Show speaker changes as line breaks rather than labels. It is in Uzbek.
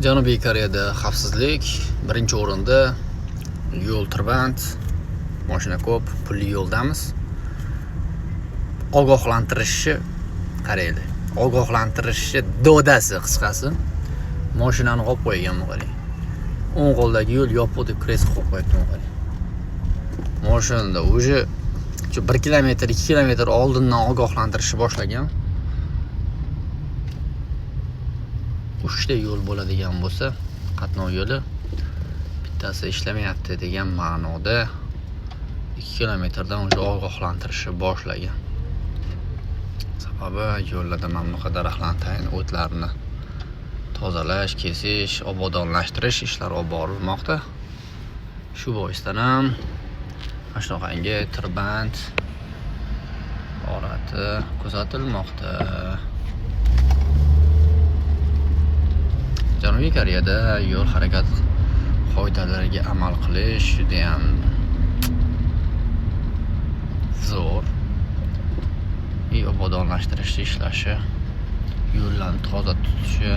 Janubiy Koreyada xavfsizlik birinchi o'rinda, yo'l tirband, mashina ko'p, pulli yo'ldamiz. Ogohlantirishi qaraydi. Ogohlantirishi dodasi qisqasi. Mashinani olib qo'ygan qarang. O'ng qo'ldagi yo'l yopiq deb kres qo'yib qo'yibdi qarang. Mashinada o'zi 1 kilometr, 2 kilometr oldindan ogohlantirishni boshlagan. 3 ta yo'l bo'ladigan bo'lsa, qatnov yo'li bittasi ishlamayapti degan ma'noda 2 kilometrdan o'zi ogohlantirishni boshlagan. Sababi yo'llarda mana bunaqa daraxtlarni, o'tlarni tozalash, kesish, obodonlashtirish ishlari olib borilmoqda. Shu boisdan ham mana shunaqangi tirband holati kuzatilmoqda. Janubiy Koreyada yo'l harakat qoidalariga amal qilish juda ham zo'r. Obodonlashtirishni ishlashi, yo'llarni toza tutishi,